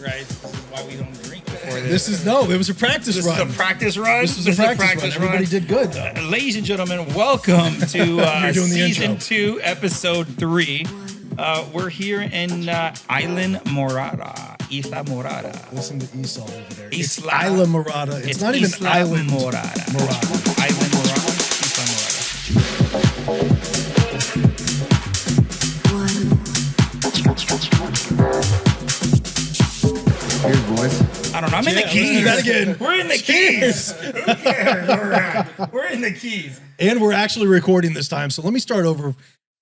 guys. This is why we don't drink before It was a practice run. This is a practice run. This was a practice run. Everybody did good. Ladies and gentlemen, welcome to season 2, episode 3. We're here in Islamorada. Listen to Esau over there. Islamorada. It's not even Island Morada. Morada. Islamorada. Here's boys. I don't know. I'm in the keys. Let's do that again. We're in the keys. Who cares? We're in the keys. And we're actually recording this time. So let me start over.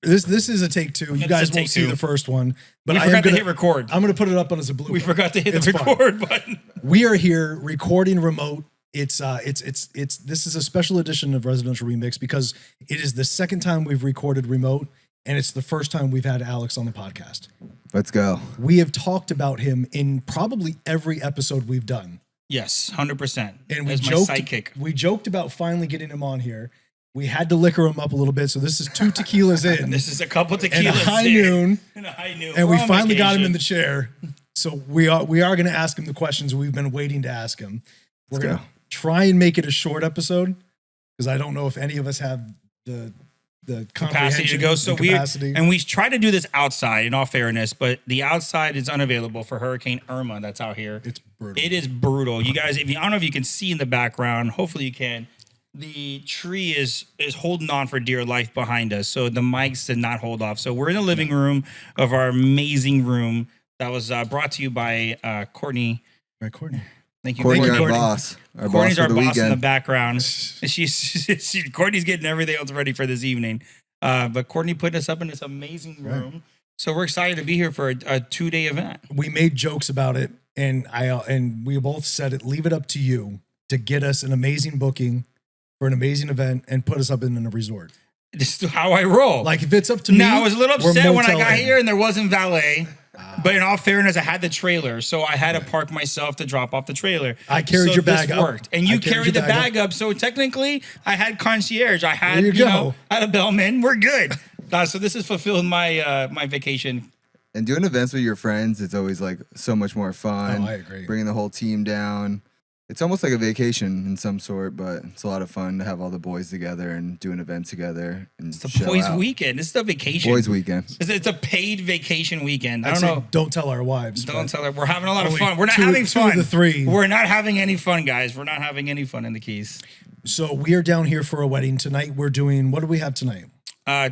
This is a take 2. You guys won't see the first one, but we forgot to hit record. I'm going to put it up as a blooper. We forgot to hit the record button. We are here recording remote. This is a special edition of Residential Remix because it is the second time we've recorded remote, and it's the first time we've had Alex on the podcast. Let's go. We have talked about him in probably every episode we've done. Yes, 100%. And as my sidekick. We joked about finally getting him on here. We had to liquor him up a little bit, so this is 2 tequilas in. This is a couple tequilas and a high noon. And we finally got him in the chair. So we are going to ask him the questions we've been waiting to ask him. We're going to try and make it a short episode because I don't know if any of us have the capacity to go. So we try to do this outside in all fairness, but the outside is unavailable for Hurricane Irma that's out here. It's brutal. It is brutal. You guys, I don't know if you can see in the background, hopefully you can. The tree is holding on for dear life behind us. So the mics did not hold off. So we're in the living room of our amazing room that was brought to you by Courtney. Right, Courtney. Thank you. Courtney, our boss. Courtney's our boss in the background. Courtney's getting everything else ready for this evening. But Courtney put us up in this amazing room. Right. So we're excited to be here for a 2-day event. We made jokes about it, and we both said it. Leave it up to you to get us an amazing booking for an amazing event and put us up in a resort. This is how I roll. Like if it's up to me. Now I was a little upset when I got here and there wasn't valet. But in all fairness, I had the trailer, so I had to park myself to drop off the trailer. I carried your bag up. Worked. And you carried the bag up. So technically, I had concierge. I had I had a bellman. We're good. So this is fulfilling my my vacation. And doing events with your friends, it's always like so much more fun. Oh, I agree. Bringing the whole team down. It's almost like a vacation in some sort, but it's a lot of fun to have all the boys together and do an event together. And it's the boys' weekend. This is a vacation. Boys' weekend. It's a paid vacation weekend. I don't know. Don't tell our wives. Don't tell her. We're having a lot of fun. We're not having fun. 2 of the 3. We're not having any fun, guys. We're not having any fun in the Keys. So we are down here for a wedding tonight. We're doing, what do we have tonight?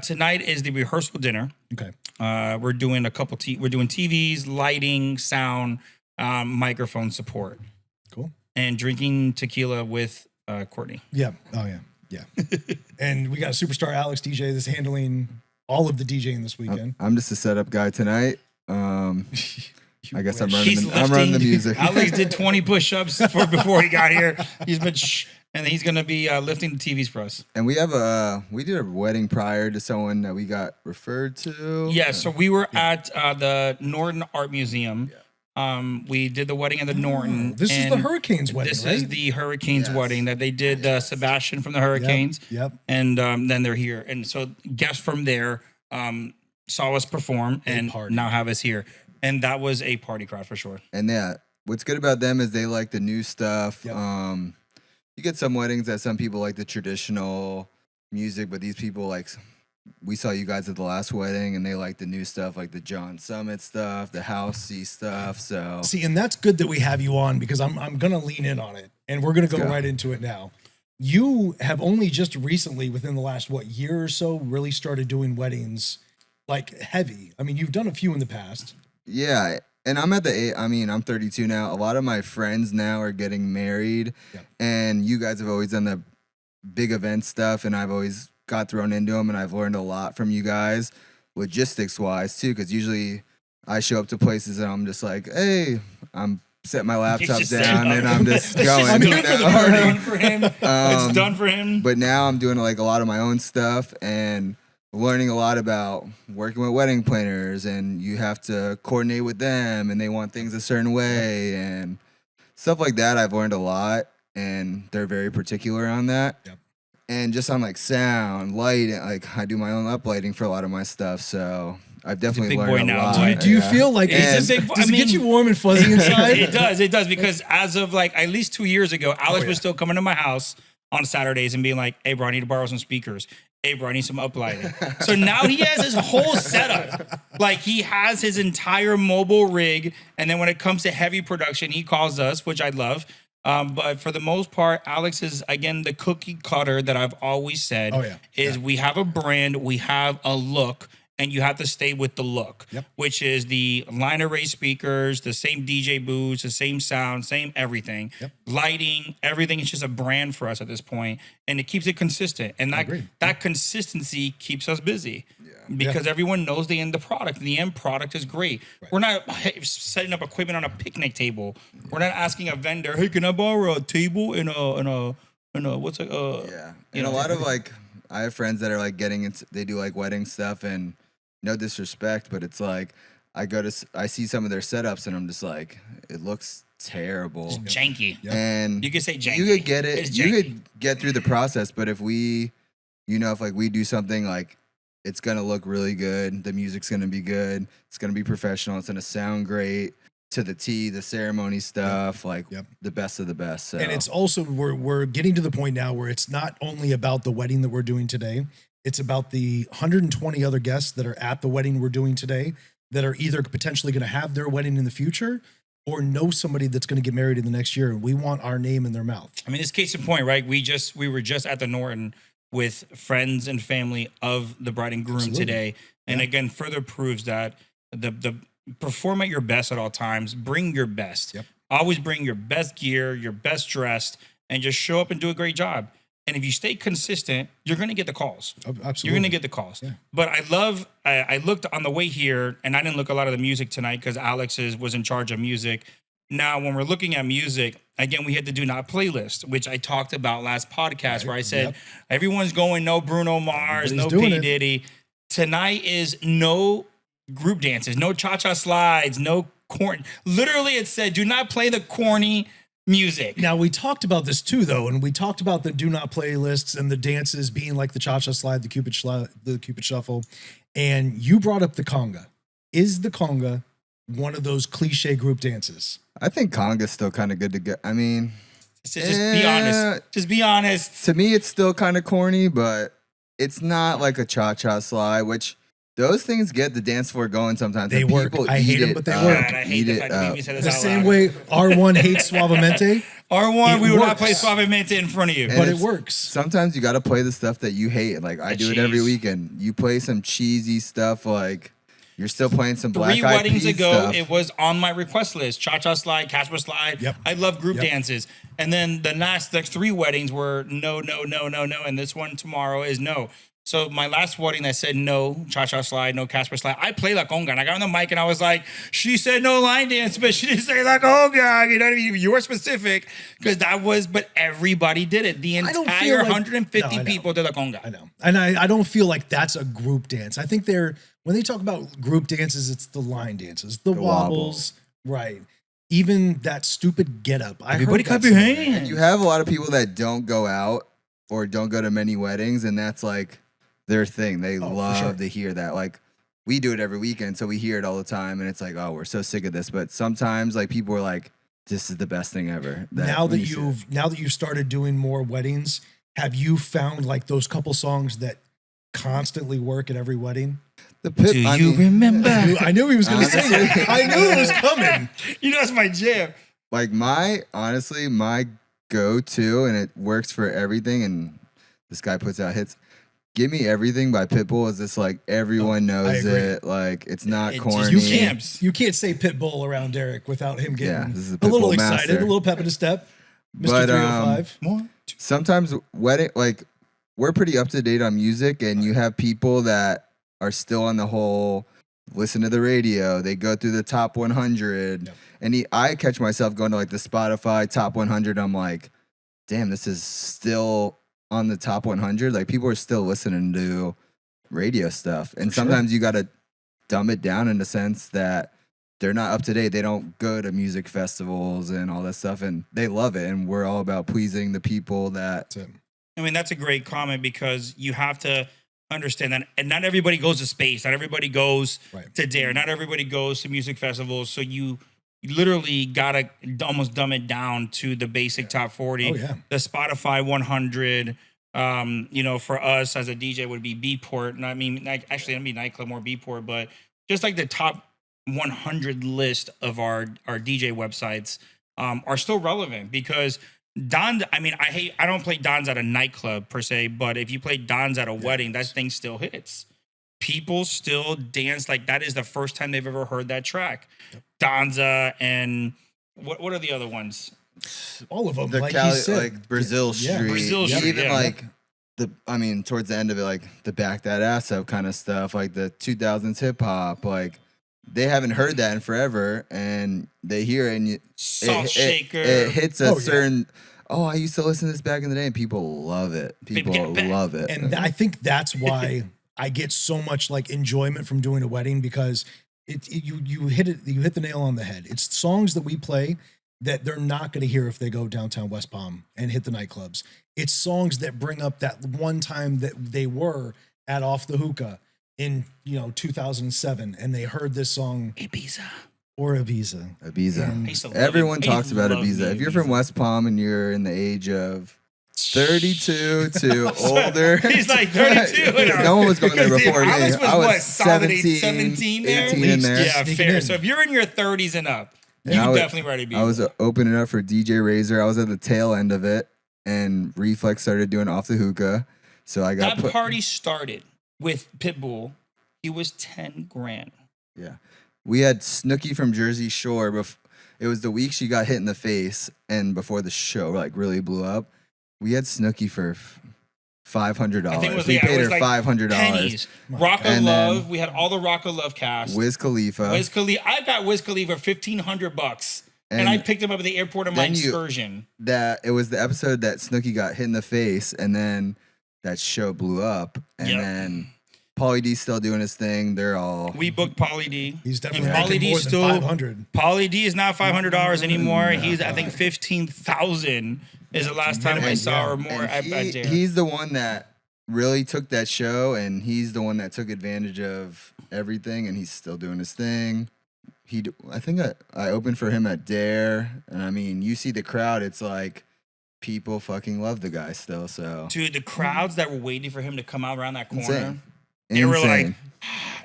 Tonight is the rehearsal dinner. Okay. We're doing we're doing TVs, lighting, sound, microphone support. Cool. And drinking tequila with Courtney. Yeah. Oh, yeah. Yeah. And we got a superstar Alex DJ that's handling all of the DJing this weekend. I'm just a setup guy tonight. I guess I'm running the music. Alex did 20 push-ups before he got here. He's been and he's going to be lifting the TVs for us. And we did a wedding prior to someone that we got referred to. Yeah, so we were at the Norton Art Museum. Yeah. We did the wedding at the Norton. This is the Hurricanes wedding, This is the Hurricanes wedding that they did Sebastian from the Hurricanes. Yep. And then they're here. And so guests from there saw us perform and now have us here. And that was a party crowd for sure. And yeah, what's good about them is they like the new stuff. Yep. You get some weddings that some people like the traditional music, but these people like... We saw you guys at the last wedding, and they like the new stuff, like the John Summit stuff, the housey stuff. So and that's good that we have you on because I'm gonna lean in on it, and we're gonna go right into it now. You have only just recently, within the last year or so, really started doing weddings like heavy. I mean, you've done a few in the past. Yeah, and I'm I'm 32 now. A lot of my friends now are getting married, and you guys have always done the big event stuff, and I've always got thrown into them, and I've learned a lot from you guys, logistics wise too. Because usually I show up to places and I'm just like, "Hey, I'm setting my laptop down and I'm just going." I'm here for the party. It's done for him. It's done for him. But now I'm doing like a lot of my own stuff and learning a lot about working with wedding planners, and you have to coordinate with them, and they want things a certain way and stuff like that. I've learned a lot, and they're very particular on that. Yep. And just on like sound, light, like I do my own uplighting for a lot of my stuff. So I've definitely big learned boy a now, lot. boy. Do you feel like He's a big boy. does I it get mean- you warm and fuzzy inside? It does because as of like at least 2 years ago, Alex yeah. was still coming to my house on Saturdays and being like, "Hey, bro, I need to borrow some speakers. Hey, bro, I need some uplighting." So now he has his whole setup. Like he has his entire mobile rig, and then when it comes to heavy production, he calls us, which I love. But for the most part, Alex is again the cookie cutter that I've always said. Oh, yeah. Is we have a brand, we have a look, and you have to stay with the look, Yep. which is the line array speakers, the same DJ booths, the same sound, same everything, Yep. lighting, everything. It's just a brand for us at this point, and it keeps it consistent. And agree. that consistency keeps us busy. Because everyone knows the end product. The end product is great. Right. We're not setting up equipment on a picnic table. We're not asking a vendor, "Hey, can I borrow a table and a what's it? Yeah, and a lot of like, I have friends that are like getting into, they do like wedding stuff, and no disrespect, but it's like I see some of their setups, and I'm just like, it looks terrible. janky." And You could say janky. you could get it, It's you janky. could get through the process, but if we, if like we do something like, it's gonna look really good, the music's gonna be good, it's gonna be professional, it's gonna sound great to the T, the ceremony stuff, like the best of the best. So. And it's also we're getting to the point now where it's not only about the wedding that we're doing today, it's about the 120 other guests that are at the wedding we're doing today that are either potentially going to have their wedding in the future or know somebody that's going to get married in the next year. And we want our name in their mouth. I mean, this case in point, right? We were just at the Norton with friends and family of the bride and groom Absolutely. today, and again, further proves that the perform at your best at all times. Bring your best. Yep. Always bring your best gear, your best dressed, and just show up and do a great job. And if you stay consistent, you're going to get the calls. Absolutely. You're going to get the calls. Yeah. But I looked on the way here, and I didn't look a lot of the music tonight because Alex was in charge of music. Now, when we're looking at music, again, we had the Do Not playlist, which I talked about last podcast, where I said, everyone's going no Bruno Mars, Everybody's no doing P. it. Diddy. Tonight is no group dances, no cha-cha slides, no corn. Literally, it said, do not play the corny music. Now, we talked about this too, though, and we talked about the do not playlists and the dances being like the cha-cha slide, the Cupid shuffle, and you brought up the conga. Is the conga one of those cliche group dances? I think conga's still kind of good to get. I mean, Just be honest. Just be honest. to me, it's still kind of corny, but it's not like a cha-cha slide, which those things get the dance floor going sometimes. They and work. people I hate eat them, it but they up, work. God, I hate eat the it fact that up. you said this The out same loud. way R1 hates Suavemente, R1, we It will not works. play Suavemente in front of you. And but it it's- works. Sometimes you got to play the stuff that you hate. Like I The do it every cheese. weekend. You play some cheesy stuff, like you're still playing some Black 3 Eyed weddings Peas ago, stuff. it was on my request list. Cha-cha slide, Casper slide. Yep. I love group Yep. dances. And then the next 3 weddings were no. And this one tomorrow is no. So my last wedding that said no cha-cha slide, no Casper slide, I play La Conga. And I got on the mic and I was like, she said no line dance, but she didn't say La Conga. You know what I mean? You were specific because but everybody did it. The I don't entire feel like- 150 No, I know. people did La Conga. I know. And I don't feel like that's a group dance. I think when they talk about group dances, it's the line dances, the wobbles, right? Even that stupid get up. Everybody clap your hands. You have a lot of people that don't go out or don't go to many weddings, and that's like their thing. They for love sure. to hear that. Like we do it every weekend, so we hear it all the time, and it's like, oh, we're so sick of this. But sometimes like people are like, this is the best thing ever. Now when that you see it. now that you've started doing more weddings, have you found like those couple songs that constantly work at every wedding? The Pip, Do I you mean, remember? I knew he was going to sing it. Honestly. I knew it was coming. You know, that's my jam. Like my go-to, and it works for everything, and this guy puts out hits. Give Me Everything by Pitbull is just like everyone knows agree. it. Like it's not It just- corny. You Champs. can't say Pitbull around Derek without him getting this is a a little Pitbull excited, master. a little pep in his step. Mr. But, 305. One, two. Sometimes wedding, like we're pretty up to date on music, and you have people that are still on the whole listen to the radio. They go through the top 100, Yep. and I catch myself going to like the Spotify top 100. I'm like, damn, this is still on the top 100. Like people are still listening to radio stuff, and For sure. sometimes you got to dumb it down in the sense that they're not up to date. They don't go to music festivals and all that stuff, and they love it. And we're all about pleasing the people that. That's it. I mean, that's a great comment because you have to understand that. And not everybody goes to Space. Not everybody goes Right. to Dare. Not everybody goes to music festivals. So you literally gotta almost dumb it down to the basic top 40. Oh, yeah. The Spotify 100. You know, for us as a DJ would be Beatport. And I mean, like, actually, it'd be Nightclub more Beatport, but just like the top 100 list of our DJ websites are still relevant because Don, I mean, I don't play Don's at a nightclub per se, but if you play Don's at a wedding, that thing still hits. People still dance like that is the first time they've ever heard that track. Donza and what are the other ones? All of them, The like Cali, he said. like Brazil Yeah. Street, Brazil Street, even yeah. like towards the end of it, like the Back That Ass Up kind of stuff, like the 2000s hip hop, like they haven't heard that in forever, and they hear it, and Salt Shaker. it hits a Oh, yeah. certain. Oh, I used to listen to this back in the day, and people love it. People get back. love it, And I think that's why I get so much like enjoyment from doing a wedding because you hit the nail on the head. It's songs that we play that they're not going to hear if they go downtown West Palm and hit the nightclubs. It's songs that bring up that one time that they were at Off the Hookah in 2007 and they heard this song Ibiza. or Ibiza. Ibiza. And I used to love Everyone it. I talks about love me Ibiza. If you're from Ibiza. West Palm and you're in the age of 32 to older, He's like 32. no one was going there before me. Alex was I was what, solid 17, 17 there? 18 in there. Yeah, Sneaking fair. in. So if you're in your 30s and up, you And I can was- definitely ready to be. I was opening up for DJ Razor. I was at the tail end of it, and Reflex started doing Off the Hookah. So I got that put. party started with Pitbull. He was 10 grand. Yeah, we had Snooki from Jersey Shore. It was the week she got hit in the face, and before the show like really blew up, we had Snooki for $500. I think it was, We yeah, paid it her was like $500. pennies. Rock of And then- Love. We had all the Rock of Love cast. Wiz Khalifa. Wiz Khalifa. I got Wiz Khalifa $1,500, and And I picked him up at the airport on my then you- excursion. That it was the episode that Snooki got hit in the face, and then that show blew up, and Yep. then Pauly D's still doing his thing. They're all We booked Pauly D. He's definitely And Pauly making D more than still 500. Pauly D is not $500 anymore. He's I think 15,000 is the last time I Minimum, saw yeah. or more. And at Dare. he's the one that really took that show, and he's the one that took advantage of everything, and he's still doing his thing. I think I opened for him at Dare, and I mean, you see the crowd, it's like people fucking love the guy still. So Dude, the crowds that were waiting for him to come out around that corner. insane, They were like, insane.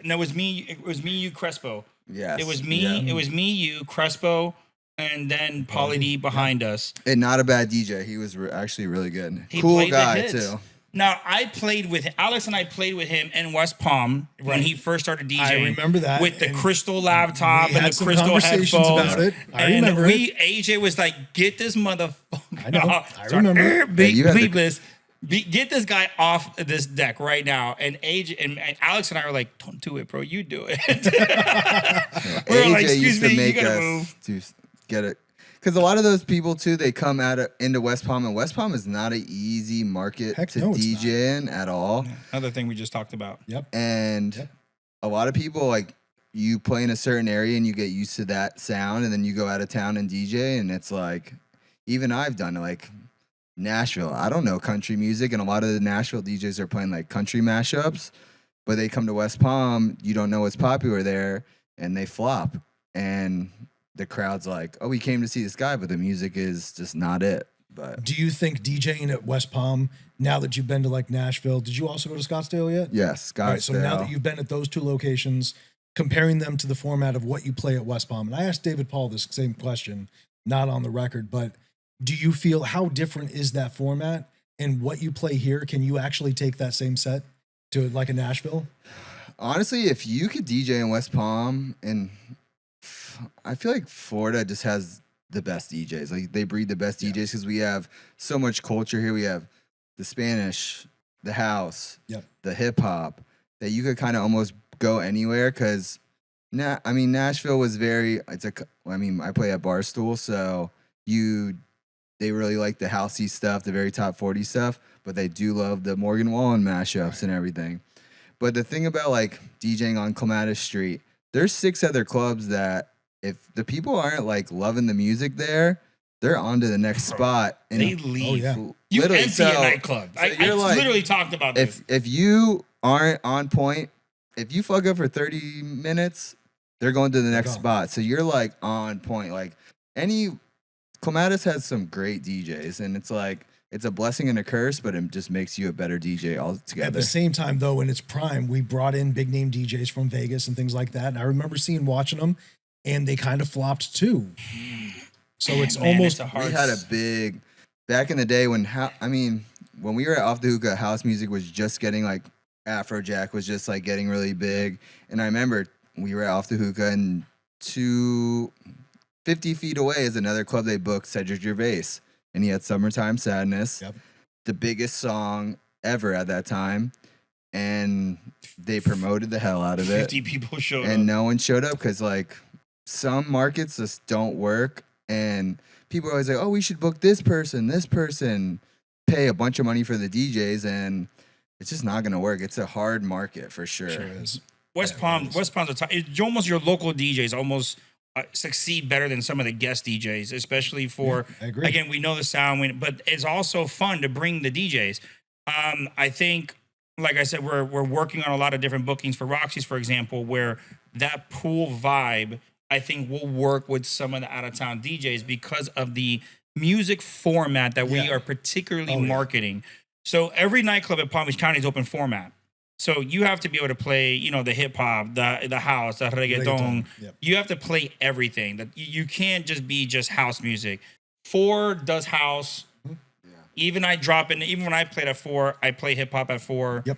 no, it was me, you, Crespo. Yes, It was me, yeah. it was me, you, Crespo, and then Pauly D behind us. And not a bad DJ. He was actually really good. He Cool played the guy hits. too. Now I played with Alex and I played with him in West Palm when Right. he first started DJing. I remember that, with the and crystal laptop we and had the some crystal conversations headphones. about it. I and remember AJ was like, "Get this motherfucker!" I know. off." I remember. Beep, you had beep the- this. Get this guy off this deck right now. And AJ and Alex and I were like, "Don't do it, bro. You do it." We were AJ like, "Excuse used to me, you make gotta us move." to get it. Because a lot of those people too, they come into West Palm, and West Palm is not an easy market Heck to no, it's DJ in at all. Another thing we just talked about. Yep. And Yep. a lot of people, like, you play in a certain area and you get used to that sound, and then you go out of town and DJ, and it's like, even I've done it, like Nashville. I don't know country music, and a lot of the Nashville DJs are playing like country mashups, but they come to West Palm, you don't know what's popular there, and they flop. And the crowd's like, oh, we came to see this guy, but the music is just not it. But Do you think DJing at West Palm, now that you've been to like Nashville, did you also go to Scottsdale yet? yes, All right, so now Scottsdale. that you've been at those two locations, comparing them to the format of what you play at West Palm, and I asked David Paul this same question, not on the record, but do you feel how different is that format and what you play here? Can you actually take that same set to like a Nashville? Honestly, if you could DJ in West Palm, and I feel like Florida just has the best DJs. Like, they breed the best DJs because we have so much culture here. We have the Spanish, the house, Yep. the hip hop, that you could kind of almost go anywhere. Because Nashville was very. I play at Barstool, so they really like the housey stuff, the very top 40 stuff, but they do love the Morgan Wallen mashups and everything. But the thing about like DJing on Clematis Street, there's 6 other clubs that if the people aren't like loving the music there, they're on to the next spot. And They leave. Oh, yeah. You literally, empty a nightclub. I you're like, literally talked about this. if you aren't on point, if you fuck up for 30 minutes, they're going to the next gone. spot. So you're like on point. Like Clematis has some great DJs, and it's like it's a blessing and a curse, but it just makes you a better DJ At altogether. the same time, though, in its prime, we brought in big name DJs from Vegas and things like that. And I remember watching them, and they kind of flopped too. So it's Man, almost it's a hard We had a big back in the day when when we were at Off the Hookah, house music was just getting like Afrojack was just like getting really big, and I remember we were at Off the Hookah, and 250 feet away is another club they booked, Cedric Gervais, and he had Summertime Sadness, Yep. the biggest song ever at that time, and they promoted the hell out of it, 50 people showed and up. no one showed up because like some markets just don't work, and people are always like, oh, we should book this person, pay a bunch of money for the DJs, and it's just not gonna work. It's a hard market for sure. sure is. West Palm, West Palm's it's almost your local DJs almost succeed better than some of the guest DJs, especially for. I agree. Again, we know the sound, but it's also fun to bring the DJs. I think, like I said, we're working on a lot of different bookings for Roxy's, for example, where that pool vibe I think will work with some of the out of town DJs because of the music format that we Yeah. are particularly Oh, yeah. marketing. So every nightclub at Palm Beach County is open format. So you have to be able to play, the hip hop, the house, the reggaeton. Reggaeton, yep. You have to play everything. That you can't just be just house music. 4 does house. Mm-hmm. Even when I played at 4, I play hip hop at 4. Yep.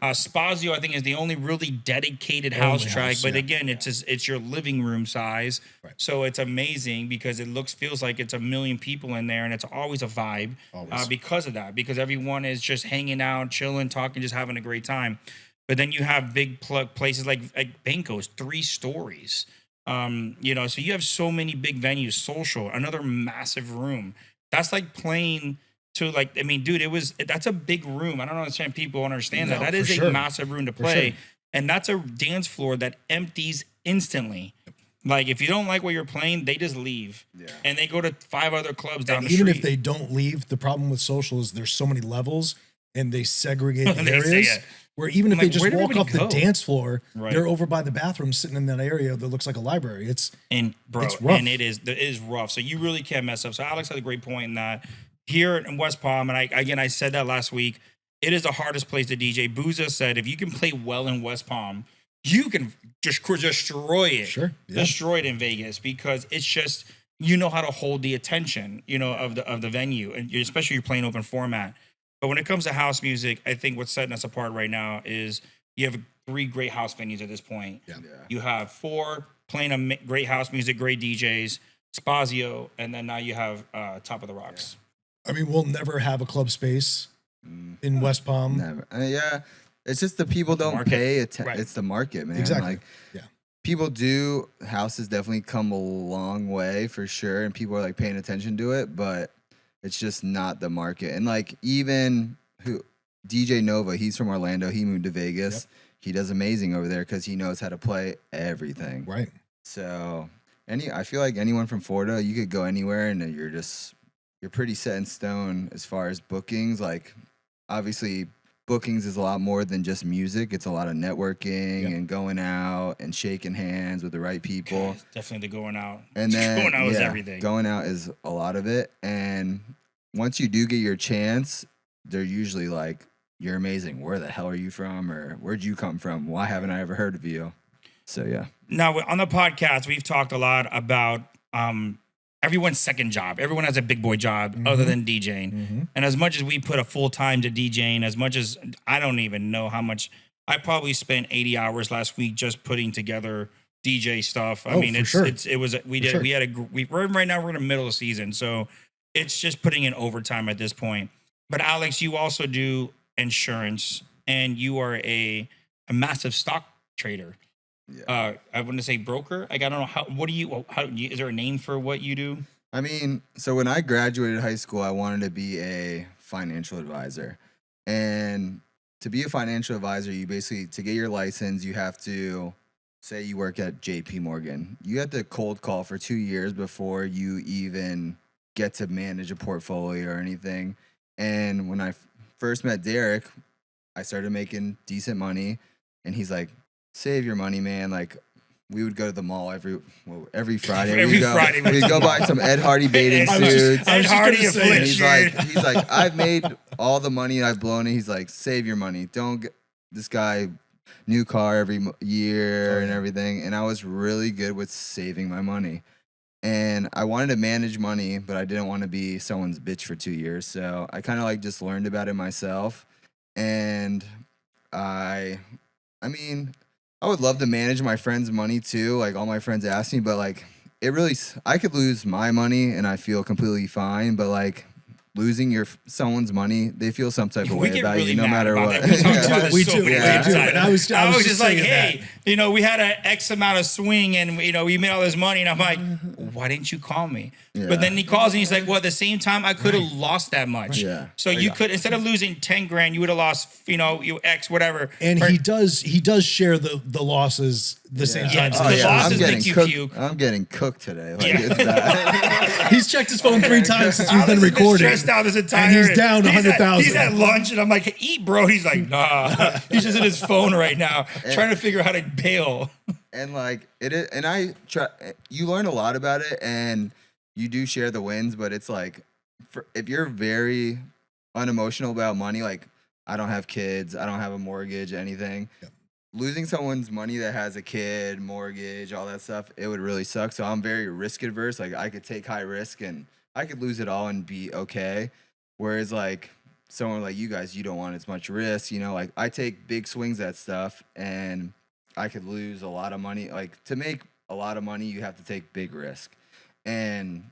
Spazio, I think, is the only really dedicated house Only track. house, But yeah. again, it's your living room size. Right. So it's amazing because it feels like it's a million people in there, and it's always a vibe Always. because of that. Because everyone is just hanging out, chilling, talking, just having a great time. But then you have big places like Banco's, 3 stories. So you have so many big venues, social, another massive room. That's like playing to dude, that's a big room. I don't understand people understand that. No, That is for a sure. massive room to play. sure. And that's a dance floor that empties instantly. Like if you don't like what you're playing, they just leave. Yeah. And they go to 5 other clubs down And the even street. if they don't leave, the problem with social is there's so many levels and they segregate the They say areas. it. Where even if I'm they like, just where did walk everybody off the go? dance floor, Right. they're over by the bathroom sitting in that area that looks like a library. It's And bro, It's rough. and it is rough. So you really can't mess up. So Alex had a great point in that here in West Palm, and I said that last week. It is the hardest place to DJ. Booza said if you can play well in West Palm, you can just destroy it. Sure, yeah. Destroy it in Vegas because it's just how to hold the attention of the venue, and especially you're playing open format. But when it comes to house music, I think what's setting us apart right now is you have 3 great house venues at this point. Yeah. You have 4 playing great house music, great DJs, Spazio, and then now you have Top of the Rocks. I mean, we'll never have a club space in West Palm. Never. Yeah, it's just the people don't Market. pay Right. It's the market, man. Exactly. Like, Yeah. people do. Houses definitely come a long way for sure, and people are like paying attention to it, but it's just not the market. And like even DJ Nova, he's from Orlando. He moved to Vegas. Yep. He does amazing over there because he knows how to play everything. Right. So I feel like anyone from Florida, you could go anywhere and you're pretty set in stone as far as bookings. Like obviously bookings is a lot more than just music. It's a lot of networking Yep. and going out and shaking hands with the right people. It's definitely the going out. And then going out is yeah, everything. Going out is a lot of it. And once you do get your chance, they're usually like, you're amazing. Where the hell are you from? Or where'd you come from? Why haven't I ever heard of you? So yeah. Now on the podcast, we've talked a lot about everyone's second job. Everyone has a big boy job other than DJing. Mm-hmm. And as much as we put a full time to DJing, as much as I don't even know how much, I probably spent 80 hours last week just putting together DJ stuff. I Oh, mean, for sure. right now we're in the middle of season, so it's just putting in overtime at this point. But Alex, you also do insurance, and you are a massive stock trader. Yeah. I wouldn't say broker. Like I don't know how. What do you? How is there a name for what you do? I mean, so when I graduated high school, I wanted to be a financial advisor. And to be a financial advisor, you basically, to get your license, you have to say you work at JP Morgan. You have to cold call for 2 years before you even get to manage a portfolio or anything. And when I first met Derek, I started making decent money, and he's like, save your money, man. Like, we would go to the mall every Friday. Every Friday we'd go buy some Ed Hardy bathing I was suits. Ed Hardy gonna say, And affliction. he's like, I've made all the money I've blown it. He's like, save your money. Don't get this guy new car every year and everything. And I was really good with saving my money. And I wanted to manage money, but I didn't want to be someone's bitch for 2 years. So I kind of like just learned about it myself. And I mean, I would love to manage my friends' money too. Like all my friends ask me, but like I could lose my money and I feel completely fine. But like losing someone's money, they feel some type of We way get about really you, no mad matter about what. that. We talk about We this so do, many we times. do. And I was just like, saying hey, that. we had an X amount of swing, and we made all this money, and I'm like, why didn't you call me? Yeah. But then he calls and he's like, well, at the same time, I could have lost that much. Yeah. So you could, instead of losing 10 grand, you would have lost, you X whatever. And Or- he does share the losses the same Yeah. time. Oh, The yeah. losses- Bosses make you puke. I'm getting cooked today. Like, Yeah. it's bad. He's checked his phone 3 times since we've been Alex has recording. stressed out this entire. And he's down 100,000. He's at lunch, and I'm like, hey, eat, bro. He's like, nah. He's just in his phone right now, trying to figure out how to bail. And like it is, and I try. You learn a lot about it, and you do share the wins. But it's like, if you're very unemotional about money, like I don't have kids, I don't have a mortgage, anything. Yep. Losing someone's money that has a kid, mortgage, all that stuff, it would really suck. So I'm very risk adverse. Like I could take high risk and I could lose it all and be okay. Whereas like someone like you guys, you don't want as much risk. Like I take big swings at stuff and I could lose a lot of money. Like to make a lot of money, you have to take big risk. And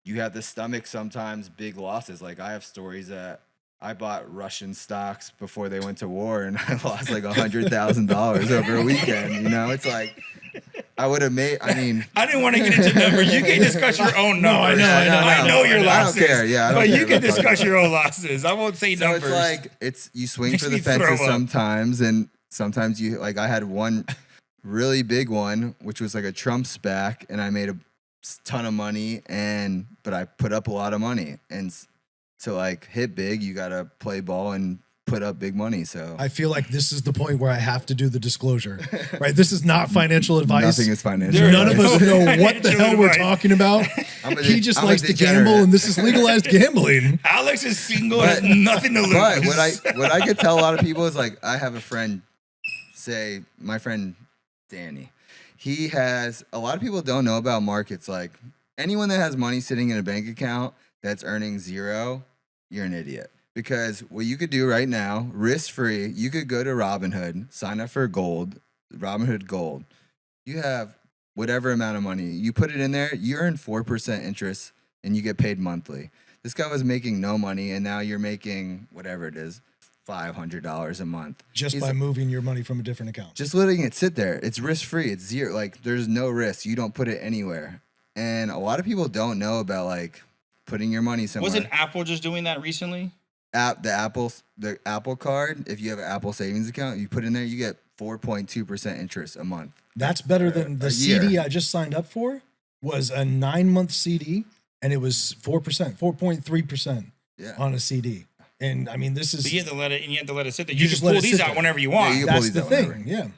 you have to stomach sometimes big losses. Like I have stories that I bought Russian stocks before they went to war and I lost like $100,000 over a weekend. It's like I would have made. I mean, I didn't want to get into numbers. You can discuss your own numbers. I know your losses. I don't care. Yeah, I don't but care you can about discuss your own losses. I won't say So numbers. it's like you swing Makes for the me throw fences up. sometimes, and sometimes you like. I had one really big one, which was like a Trump SPAC, and I made a ton of money, but I put up a lot of money, and to like hit big, you gotta play ball and put up big money. So I feel like this is the point where I have to do the disclosure, right? This is not financial advice. nothing is financial. There None of advice. us know what the hell we're Advice. talking about. He just I'm a likes to degenerate. gamble, and this is legalized gambling. Alex is single, But- has nothing to lose. But what I could tell a lot of people is like I have a friend, say my friend Danny. He has a lot of people don't know about markets. Like anyone that has money sitting in a bank account that's earning 0, you're an idiot. Because what you could do right now, risk free, you could go to Robinhood, sign up for Robinhood Gold. You have whatever amount of money. You put it in there, you earn 4% interest and you get paid monthly. This guy was making no money and now you're making whatever it is, $500 a month. Just He's by moving your money from a different account. just letting it sit there. It's risk free. It's 0. Like there's no risk. You don't put it anywhere. And a lot of people don't know about like putting your money somewhere. Wasn't Apple just doing that recently? The Apple card, if you have an Apple savings account, you put in there, you get 4.2% interest a month. That's better than the a year. CD I just signed up for. Was a 9-month CD, and it was 4%, 4.3% Yeah. on a CD. And I mean, this is But you have to let it, and you have to let it sit there. You You just just let pull it these sit out there. whenever you want. Yeah, you can pull that's these the out thing. whenever. Yeah.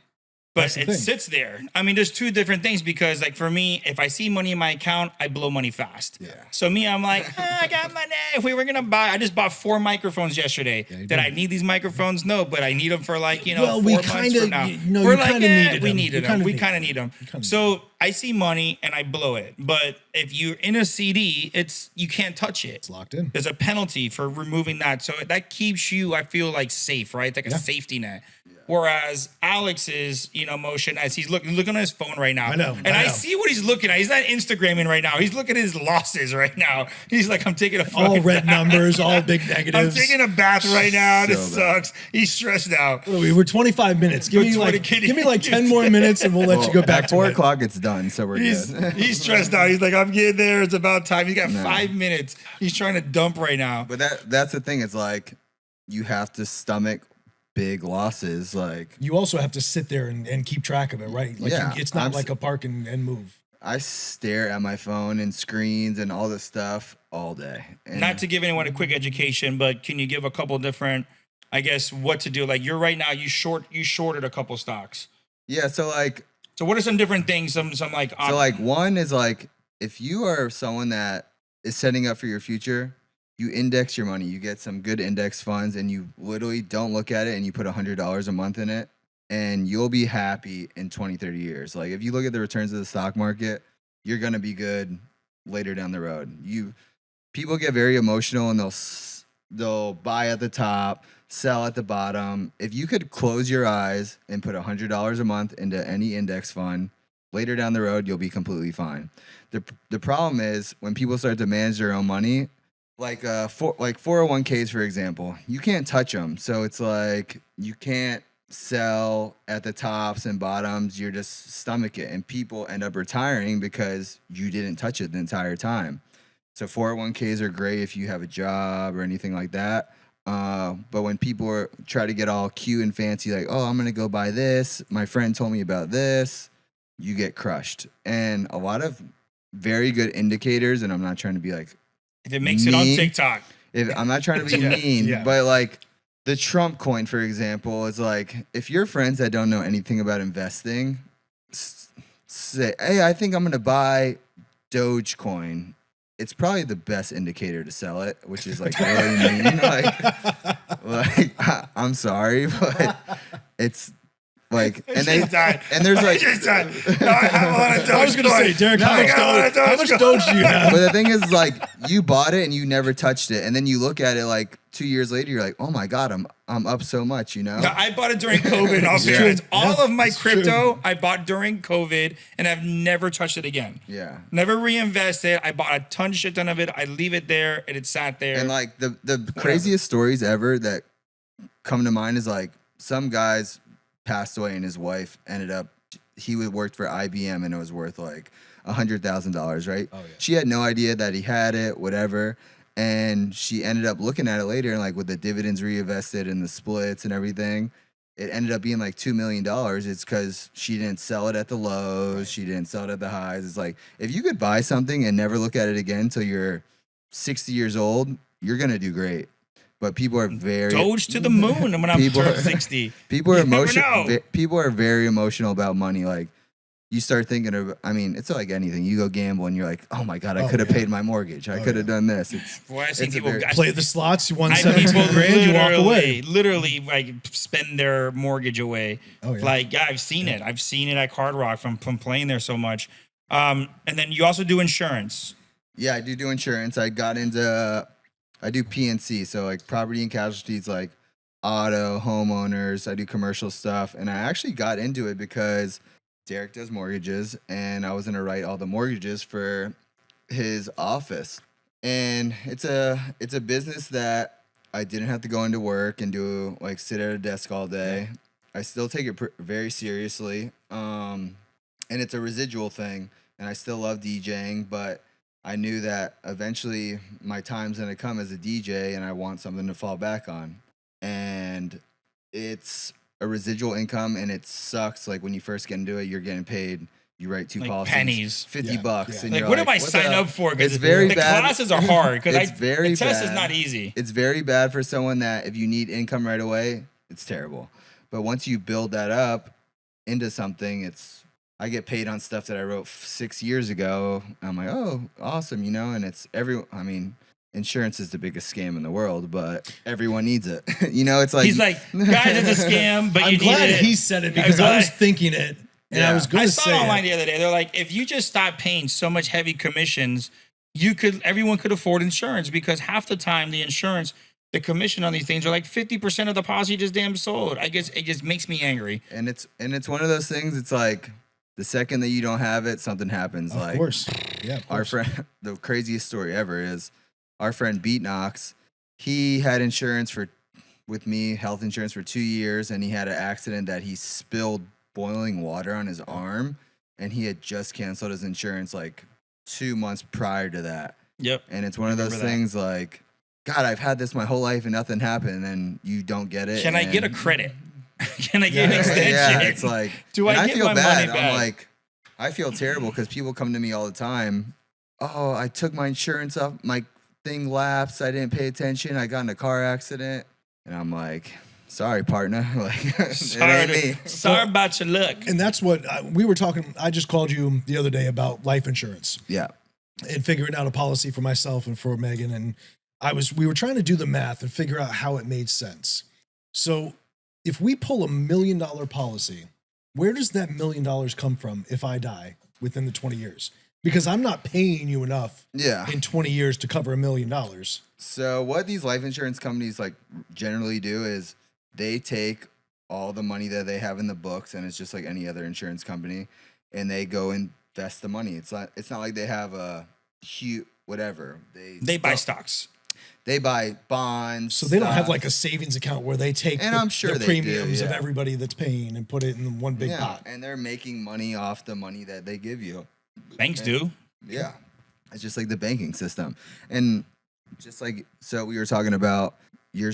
But That's the it thing. sits there. I mean, there's two different things because, like, for me, if I see money in my account, I blow money fast. Yeah. So me, I'm like, I got money. If we were gonna buy, I just bought 4 microphones yesterday. you Did did. I need these microphones? No, but I need them for like, Well, 4 we months kinda- from now. you know, We're you like, kinda needed we them. needed You them. kinda We need kind of them. need them. You kinda So I see money and I blow it. But if you're in a CD, you can't touch it. It's locked in. There's a penalty for removing that. So that keeps you, I feel like, safe, right? It's like a safety net. Whereas Alex's, motion as he's looking at his phone right now. I know, And I I know. see what he's looking at. He's not Instagramming right now. He's looking at his losses right now. He's like, I'm taking a All fucking red bath. numbers, all big I'm negatives. taking a bath right now. This So bad. sucks. He's stressed out. What are we? We're 25 minutes. Give We're me 20 like kidding. give me like 10 more minutes and we'll let you go back At to 4 it. o'clock, it's done. So we're He's good. he's stressed out. He's like, I'm getting there. It's about time. He's got No. 5 minutes. He's trying to dump right now. But that's the thing. It's like you have to stomach big losses. Like You also have to sit there and keep track of it, right? Like Yeah, it's not I'm like a park and move. I stare at my phone and screens and all this stuff all day. And Not to give anyone a quick education, but can you give a couple different I guess, what to do. Like you're right now, you shorted a couple stocks. Yeah, so like So what are some different things? Some like so like one is like if you are someone that is setting up for your future, you index your money. You get some good index funds and you literally don't look at it and you put $100 a month in it and you'll be happy in 20, 30 years. Like if you look at the returns of the stock market, you're going to be good later down the road. People get very emotional and they'll buy at the top, sell at the bottom. If you could close your eyes and put $100 a month into any index fund, later down the road, you'll be completely fine. The problem is when people start to manage their own money, like 401ks, for example, you can't touch them. So it's like you can't sell at the tops and bottoms. You're just stomach it. And people end up retiring because you didn't touch it the entire time. So 401ks are great if you have a job or anything like that. But when people try to get all cute and fancy, like, oh, I'm going to go buy this, my friend told me about this, you get crushed. And a lot of very good indicators, and I'm not trying to be like, if it makes it on TikTok. I'm not trying to be mean, but like the Trump coin, for example, is like, if your friends that don't know anything about investing say, hey, I think I'm going to buy Dogecoin, it's probably the best indicator to sell it, which is like really mean. Like I'm sorry, but it's like, and there's like, No, I have a lot of Doge. I was going to say, Derek, how much Doge do you have? But the thing is, like, you bought it and you never touched it, and then you look at it like 2 years later, you're like, oh my god, I'm up so much, you know. No, I bought it during COVID. Also, all of my crypto I bought during COVID, and I've never touched it again. Yeah, never reinvested. I bought a shit ton of it. I leave it there, and it sat there. And like the craziest stories ever that come to mind is like some guys passed away and his wife he worked for IBM and it was worth like $100,000, right? Oh, yeah. She had no idea that he had it, whatever. And she ended up looking at it later and like with the dividends reinvested and the splits and everything, it ended up being like $2 million. It's because she didn't sell it at the lows. She didn't sell it at the highs. It's like, if you could buy something and never look at it again until you're 60 years old, you're going to do great. But people are very Doge to the moon when I'm 60. People are emotional. People are very emotional about money. Like you start thinking of, I mean, it's like anything. You go gamble and you're like, oh my god, I could have paid my mortgage. I could have done this. I've seen people play the slots. You won 17 grand. You walk away. Literally, like spend their mortgage away. Oh yeah. Like I've seen it. I've seen it at Hard Rock from playing there so much. And then you also do insurance. Yeah, I do insurance. I do P&C, so like property and casualties, like auto, homeowners. I do commercial stuff, and I actually got into it because Derek does mortgages, and I was gonna write all the mortgages for his office. And it's a business that I didn't have to go into work and do like sit at a desk all day. I still take it very seriously, and it's a residual thing, and I still love DJing, but I knew that eventually my time's going to come as a DJ and I want something to fall back on. And it's a residual income and it sucks. Like when you first get into it, you're getting paid. You write two like policies, pennies, $50. Yeah. And like, you're what like, am I sign up for? It's very bad. The classes are hard because the test bad. is not easy. It's very bad for someone that if you need income right away, it's terrible. But once you build that up into something, I get paid on stuff that I wrote 6 years ago. I'm like, oh, awesome, you know? And insurance is the biggest scam in the world, but everyone needs it. You know, it's like... He's like, guys, it's a scam, but you need it. I'm glad he said it because I was thinking it. And I was going to say I saw it online the other day. They're like, if you just stop paying so much heavy commissions, everyone could afford insurance because half the time the commission on these things are like 50% of the policy you just damn sold. I guess it just makes me angry. And it's one of those things, it's like... The second that you don't have it, something happens. Of course. Yeah. Our friend, the craziest story ever is our friend Beat Knox. He had insurance with me, health insurance for 2 years, and he had an accident that he spilled boiling water on his arm, and he had just canceled his insurance like 2 months prior to that. Yep. And it's one of those things like, God, I've had this my whole life and nothing happened, and then you don't get it. Can I get a credit? Can I get an extension? Yeah, it's like, do I get my money back? I'm like, I feel terrible because people come to me all the time. Oh, I took my insurance off. My thing lapsed. I didn't pay attention. I got in a car accident. And I'm like, sorry, partner. Like, it Sorry, ain't me. sorry about your luck. And that's what we were talking. I just called you the other day about life insurance Yeah. and figuring out a policy for myself and for Megan. And we were trying to do the math and figure out how it made sense. So if we pull $1 million policy, where does that $1 million come from if I die within the 20 years? Because I'm not paying you enough Yeah. in 20 years to cover $1 million. So what these life insurance companies like generally do is they take all the money that they have in the books, and it's just like any other insurance company, and they go invest the money. It's not like they have a huge whatever. They buy stocks. They buy bonds. So they don't have stocks. like a savings account where they take And I'm sure the they do, premiums of yeah. everybody that's paying and put it in one big pot. and they're making money off the money that they give you. Banks do. Yeah. It's just like the banking system. And just like, so we were talking about your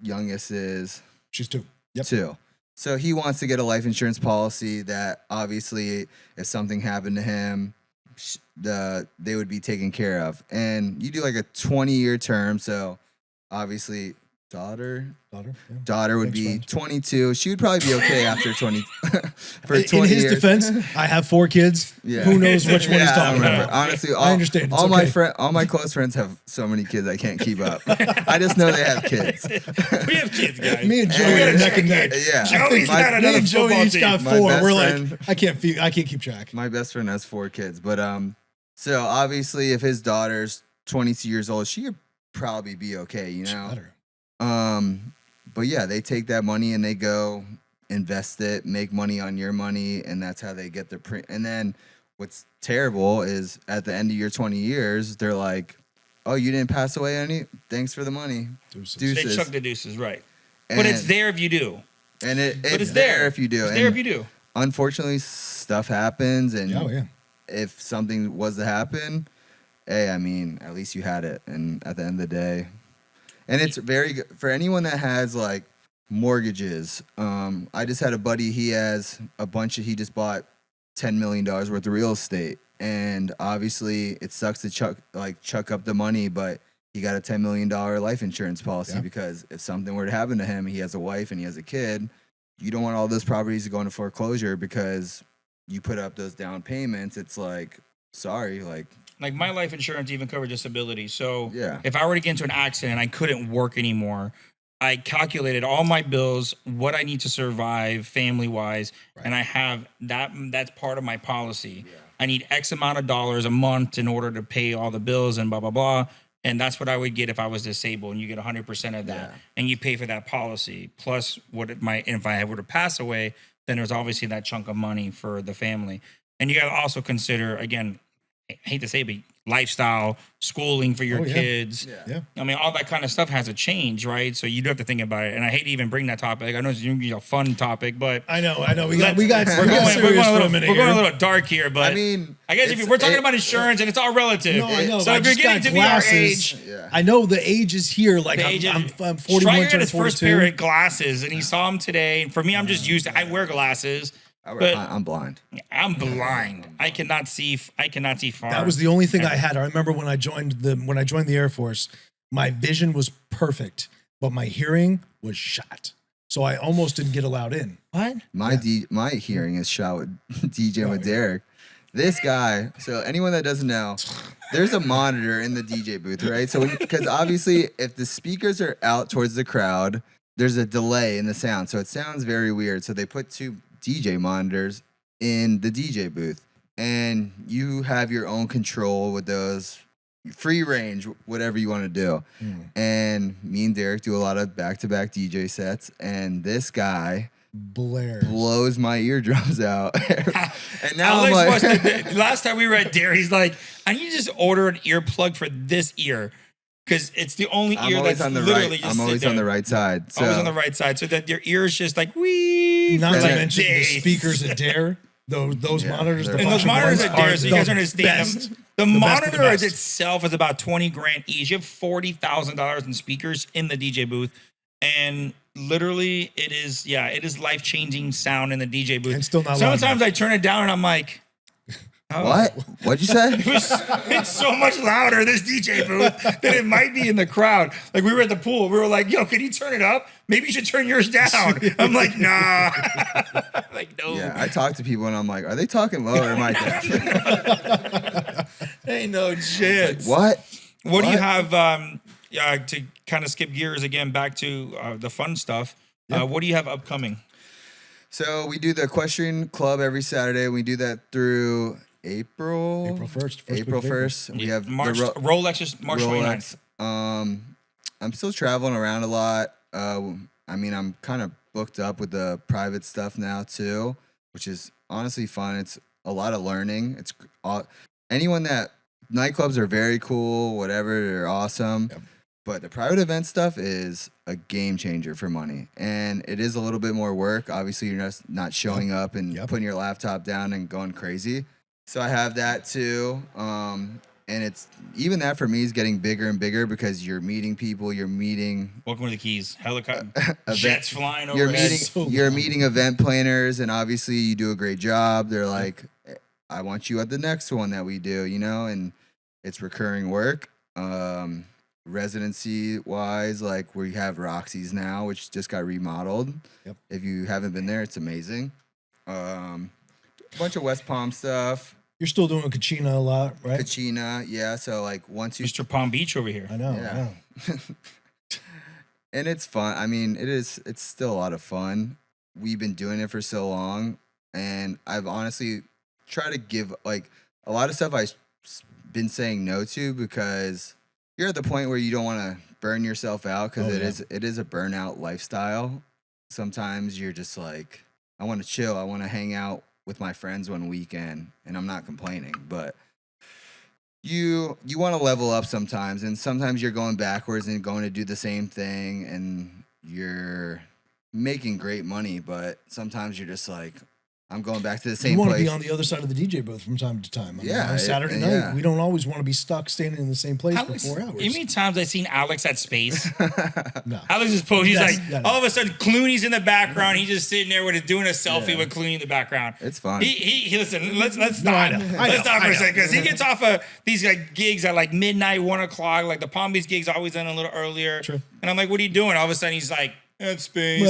youngest is She's 2. Yep. 2. So he wants to get a life insurance policy that obviously if something happened to him, they would be taken care of. And you do like a 20-year term. So obviously daughter Yeah. would Thanks, be friend. 22. She would probably be okay after 20 for In 20 his years. defense, I have 4 kids. Yeah. Who knows which one he's Yeah, I talking remember. about? Honestly, I understand. It's okay. all my close friends have so many kids I can't keep up. I just know they have kids. We have kids, guys. Me and Joey are neck and neck. Yeah, Joey's my, got Me another and Joey football each team. got My 4. best We're friend- like, I can't keep track. my best friend has 4 kids, but so obviously if his daughter's 22 years old, she could probably be okay, you know. Better. But yeah, they take that money and they go invest it, make money on your money, and that's how they get their And then what's terrible is at the end of your 20 years, they're like, "Oh, you didn't pass away any? Thanks for the money." Deuces. They Deuces. chuck the deuces, right? And, But it's there if you do. and But it's there if you do. It's there And if you do. unfortunately, stuff happens, and Oh yeah. if something was to happen, hey, I mean, at least you had it. And at the end of the day, and it's very good for anyone that has like mortgages. I just had a buddy, he has he just bought $10 million worth of real estate. And obviously it sucks to chuck up the money, but he got a $10 million life insurance policy Yeah. because if something were to happen to him, he has a wife and he has a kid, you don't want all those properties to go into foreclosure because you put up those down payments. It's like, sorry, like, Like my life insurance even covered disability. So Yeah. if I were to get into an accident, I couldn't work anymore. I calculated all my bills, what I need to survive family wise, and I have that. That's part of my policy. Yeah. I need X amount of dollars a month in order to pay all the bills and blah blah blah. And that's what I would get if I was disabled, and you get 100% of that, Yeah. and you pay for that policy plus if I were to pass away, then there's obviously that chunk of money for the family. And you got to also consider, again, I hate to say it, but lifestyle, schooling for your Oh, yeah. kids. Yeah. I mean, all that kind of stuff has to change, right? So you do have to think about it. And I hate to even bring that topic. I know it's gonna be a fun topic, but I know. We Let's- got we're going serious a for a little, minute we're going a here. little dark here. But I mean, I guess it's- we're talking it- about insurance, and it's all relative. No, I know. So I if you're just getting got to be our glasses. age, Yeah. I know the age is here. Like the age I'm of- 41, Striker got turning his first 42. pair of glasses, and he saw them today. And for me, I'm just used to. I wear glasses. But I'm blind. I'm blind. I cannot see far. That was the only thing I had. I remember when I joined the Air Force, my vision was perfect, but my hearing was shot. So I almost didn't get allowed in. what? My hearing is shot with DJing with Derek. This guy. So anyone that doesn't know, there's a monitor in the DJ booth, right? So because obviously, if the speakers are out towards the crowd, there's a delay in the sound, so it sounds very weird. So they put 2 DJ monitors in the DJ booth, and you have your own control with those, free range, whatever you want to do. And me and Derek do a lot of back-to-back DJ sets, and this guy Blair. blows my eardrums out. And now I'm Alex like, was last time we were at Dare, he's like, I need to just order an earplug for this ear because it's the only I'm ear always that's on the literally right. just I'm always sit on the there. right side. So Always on the right side, so that your ear is just like wee. Not for to like mention the days. speakers at Dare. Those Yeah, monitors, they're the And those function monitors ones at Dare, are so you guys the understand best. them. The best of the monitor best. itself is about $20,000 each. You have $40,000 in speakers in the DJ booth, and literally, it is life changing sound in the DJ booth. And still not loud Sometimes I turn it down and I'm like, What? What'd you say? It's so much louder, this DJ booth, than it might be in the crowd. Like, we were at the pool. We were like, yo, can you turn it up? Maybe you should turn yours down. I'm like, nah. Like, no. Yeah, I talk to people and I'm like, are they talking low or am I deaf? Ain't no chance. What? What do you have to kind of skip gears again back to the fun stuff? What do you have upcoming? So we do the equestrian club every Saturday. We do that through April 1st. April 1st. We have March, the Rolex is March 29th. I'm still traveling around a lot. I mean, I'm kind of booked up with the private stuff now too, which is honestly fun. It's a lot of learning. It's anyone that nightclubs are very cool, whatever, they're awesome. Yep. But the private event stuff is a game changer for money. And it is a little bit more work. Obviously, you're just not showing up and putting your laptop down and going crazy. So I have that too. And it's even that for me is getting bigger and bigger because you're meeting people, you're meeting Welcome to the Keys. Helicopter jets flying over. You're meeting event planners, and obviously you do a great job. They're like, I want you at the next one that we do, you know, and it's recurring work. Residency wise, like we have Roxy's now, which just got remodeled. Yep. If you haven't been there, it's amazing. A bunch of West Palm stuff. You're still doing Kachina a lot, right? Kachina, yeah. So like once you Mr. Palm Beach over here. I know. And it's fun. I mean, it's still a lot of fun. We've been doing it for so long, and I've honestly tried to give like a lot of stuff I've been saying no to because you're at the point where you don't want to burn yourself out because it is a burnout lifestyle. Sometimes you're just like, I want to chill. I want to hang out with my friends one weekend, and I'm not complaining, but you want to level up sometimes, and sometimes you're going backwards and going to do the same thing, and you're making great money, but sometimes you're just like, I'm going back to the same place. You want to be on the other side of the DJ booth from time to time. I mean, on Saturday night, we don't always want to be stuck standing in the same place for 4 hours. You mean times I've seen Alex at Space? No. Alex is posing. He's like, all of a sudden, Clooney's in the background. He's just sitting there doing a selfie with Clooney in the background. It's fun. He listen, let's stop. Let's stop for a second because he gets off of these like gigs at like midnight, 1 o'clock. Like the Palm Beach gigs always end a little earlier. True. And I'm like, what are you doing? All of a sudden, he's like, at Space,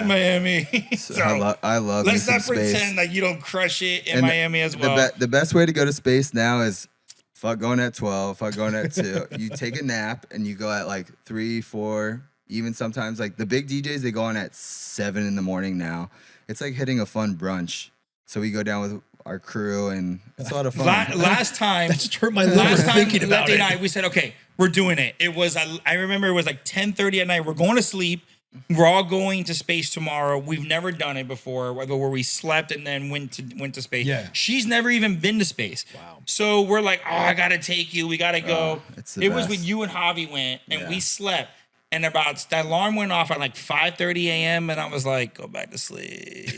Miami. So I love. Let's not Space. pretend like you don't crush it in Miami as well. The best way to go to Space now is fuck going at 12, fuck going at 2. You take a nap and you go at like 3, 4, even sometimes like the big DJs they go on at 7 in the morning now. It's like hitting a fun brunch. So we go down with our crew and it's a lot of fun. Last time, that just hurt my liver thinking about it. Night, we said, okay, we're doing it. It was I remember it was like 10:30 at night. We're going to sleep. We're all going to Space tomorrow. We've never done it before, where we slept and then went to Space. Yeah. She's never even been to Space. Wow. So we're like, oh, I gotta take you. We gotta go. It was when you and Javi went, and we slept. And about that alarm went off at like 5:30 a.m. and I was like, go back to sleep.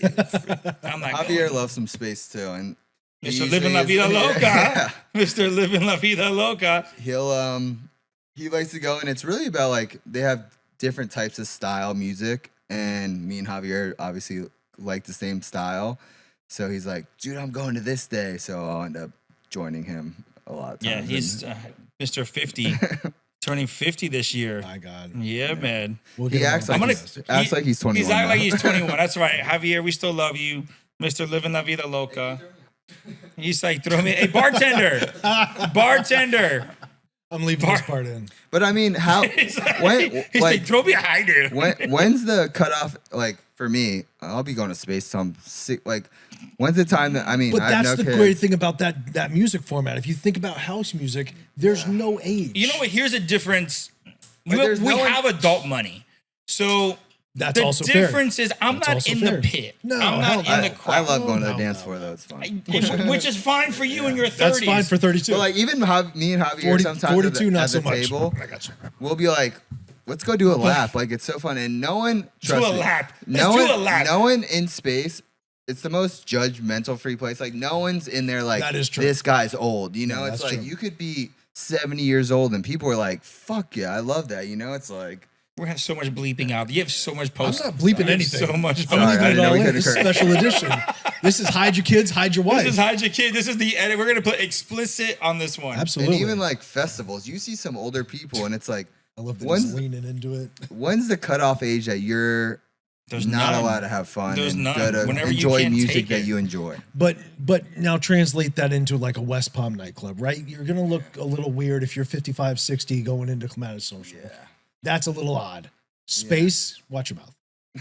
I'm like, Javier loves some Space too, and Mr. Living La Vida Loca. Yeah. Mr. Living La Vida Loca. He likes to go, and it's really about like they have different types of style music, and me and Javier obviously like the same style. So he's like, dude, I'm going to this day. So I'll end up joining him a lot of times. Yeah, he's Mr. 50, turning 50 this year. My God. Yeah, man. He acts like he's 21. He's acting like he's 21. That's right. Javier, we still love you. Mr. Living La Vida Loca. He's like, throw me, hey, bartender. I'm leaving this part in. But I mean, how? He's like, throw me a hider. When's the cutoff? Like for me, I'll be going to Space. When's the time that But that's the great thing about that music format. If you think about house music, there's no age. You know what? Here's a difference. We have adult money, so that's also fair. The difference is I'm not in the pit. No, I'm not in the crowd. I love going to the dance floor though. It's fun. Which is fine for you in your 30s. That's fine for 32. But like even me and Javier sometimes 42, at the table, we'll be like, let's go do a lap. Like it's so fun, and no one do a lap. No one in Space. It's the most judgmental free place. Like no one's in there like, that is true. This guy's old. You know, it's like true. you could be 70 years old and people are like, fuck yeah, I love that. You know, it's like We have so much bleeping out. You have so much post. I'm not bleeping You have anything. So much. I'm Sorry, I leaving didn't it know all we in. couldn't This is correct. special edition. This is hide your kids, hide your wife. This is hide your kid. This is the edit. We're gonna put explicit on this one. Absolutely. And even like festivals, you see some older people, and it's like, I love that he's when's leaning into it. when's the cutoff age that you're There's not none. allowed to have fun There's and none. go to Whenever you enjoy can't music take that it. you enjoy? But now translate that into like a West Palm nightclub, right? You're gonna look a little weird if you're 55, 60 going into Clematis Social. Yeah. That's a little odd. Space, watch your mouth.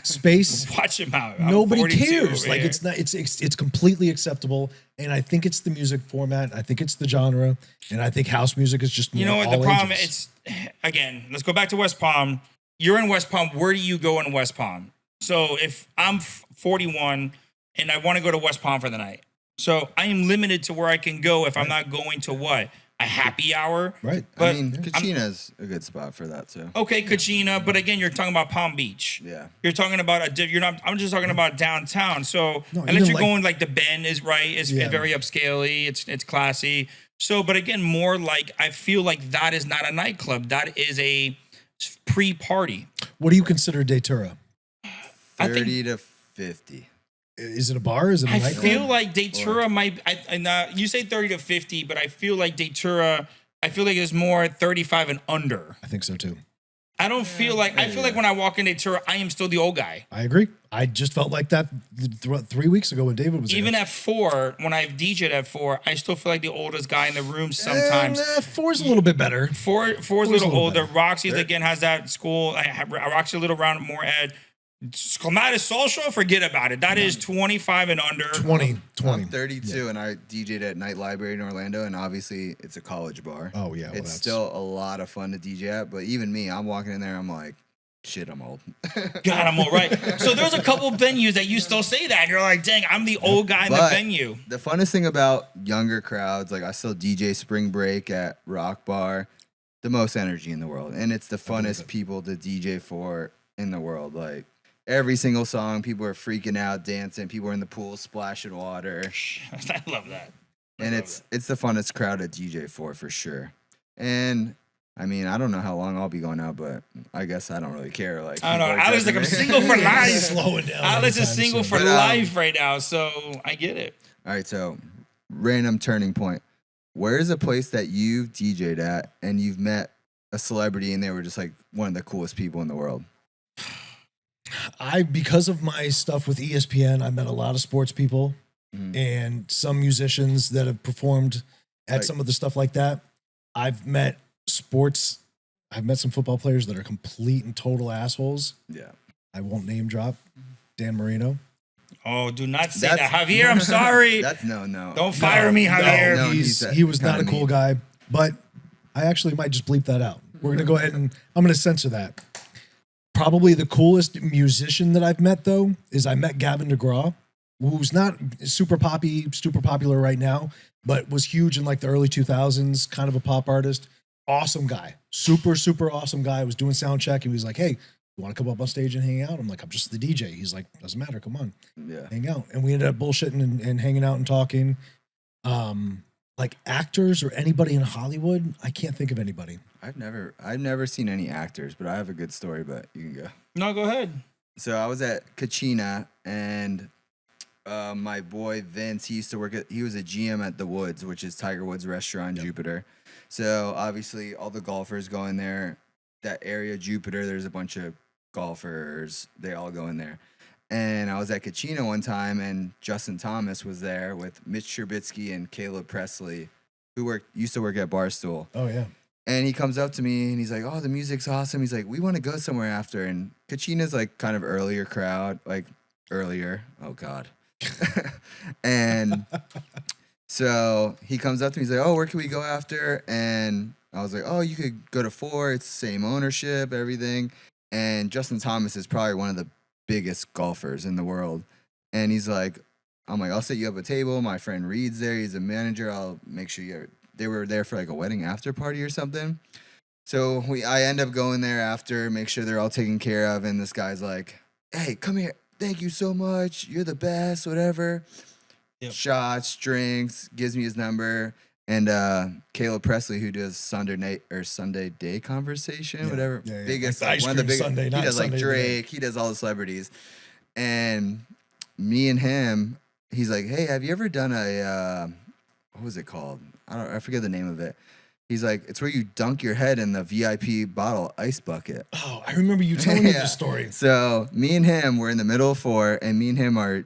Space, Watch him out. I'm nobody 42 cares. over Like here. it's not. It's completely acceptable, and I think it's the music format. I think it's the genre, and I think house music is just. You more know what the all problem? ages. It's again. Let's go back to West Palm. You're in West Palm. Where do you go in West Palm? So if I'm 41 and I want to go to West Palm for the night, so I am limited to where I can go if I'm not going to what a happy hour. Right. But I mean, Kachina's a good spot for that too. okay, Kachina. But again, you're talking about Palm Beach. Yeah. You're talking about you're not. I'm just talking about downtown. So No, unless even you're like- going like the Bend is right. It's Yeah. very upscaley. It's classy. So, but again, more like I feel like that is not a nightclub. That is a pre-party. What do you consider Datura? I think- 30 to 50. Is it a bar? Is it a I nightclub? feel like Datura might. You say 30 to 50, but I feel like Datura. I feel like it's more 35 and under. I think so too. I don't feel like. I feel like when I walk in Datura, I am still the old guy. I agree. I just felt like that 3 weeks ago when David was Even here. at 4, when I've DJed at 4, I still feel like the oldest guy in the room sometimes. Four's a little bit better. Four's a Four's little a little older. better. Roxy's again has that school. Roxy a little around more ed. Clematis Social, forget about it. That is 25 and under. 20. I'm 32 and I DJ'd at Night Library in Orlando, and obviously it's a college bar. Oh, yeah, well, it's that's- still a lot of fun to DJ at, but even me, I'm walking in there, I'm like, shit, I'm old. God, I'm all right. So there's a couple venues that you still say that. And you're like, dang, I'm the old guy in the But venue. The funnest thing about younger crowds, like I still DJ Spring Break at Rock Bar, the most energy in the world, and it's the funnest people to DJ for in the world. Like every single song, people are freaking out, dancing. People are in the pool splashing water, I love that. and it's the funnest crowd to DJ for sure. And I mean, I don't know how long I'll be going out, but I guess I don't really care. Like I don't know. people are Alex like, I'm judging me. single for life. Slow it down. Alex is anytime single soon. for But, life right now, so I get it. All right, so random turning point. Where is a place that you've DJ'd at and you've met a celebrity and they were just like one of the coolest people in the world? Because of my stuff with ESPN, I met a lot of sports people and some musicians that have performed at Like- some of the stuff like that. I've met some football players that are complete and total assholes. Yeah. I won't name drop Dan Marino. Oh, do not say That's- that. Javier, I'm sorry. That's no. Don't fire me, Javier. no. He was not a kinda cool mean. guy, but I actually might just bleep that out. We're going to go ahead and I'm going to censor that. Probably the coolest musician that I've met, though, is I met Gavin DeGraw, who's not super popular right now, but was huge in like the early 2000s, kind of a pop artist. Awesome guy. Super awesome guy. I was doing sound check and he was like, hey, you want to come up on stage and hang out? I'm like, I'm just the DJ. He's like, doesn't matter. Come on, Yeah. hang out. And we ended up bullshitting and hanging out and talking. Like actors or anybody in Hollywood, I can't think of anybody. I've never seen any actors, but I have a good story, but you can go. No, go ahead. So I was at Kachina and my boy Vince, he was a GM at The Woods, which is Tiger Woods restaurant in Jupiter. So obviously all the golfers go in there. That area, Jupiter, there's a bunch of golfers. They all go in there. And I was at Kachina one time, and Justin Thomas was there with Mitch Trubisky and Caleb Presley, who used to work at Barstool. Oh yeah. And he comes up to me and he's like, "Oh, the music's awesome." He's like, "We want to go somewhere after." And Kachina's like kind of earlier crowd, like earlier. Oh God. And so he comes up to me. He's like, "Oh, where can we go after?" And I was like, "Oh, you could go to 4. It's the same ownership, everything." And Justin Thomas is probably one of the biggest golfers in the world. And he's like, I'm like, "I'll set you up a table. My friend Reed's there. He's a manager. I'll make sure they were there for like a wedding after party or something." So I end up going there after, make sure they're all taken care of. And this guy's like, "Hey, come here. Thank you so much. You're the best, whatever." Yep. Shots, drinks, gives me his number. And Caleb Presley, who does Sunday night or Sunday day conversation, whatever, biggest, like one of the biggest. Sunday, he not does like Sunday Drake. He does all the celebrities, and me and him, he's like, "Hey, have you ever done a what was it called? I forget the name of it." He's like, "It's where you dunk your head in the VIP bottle ice bucket." Oh, I remember you telling me this story. So me and him were in the middle of 4, and me and him are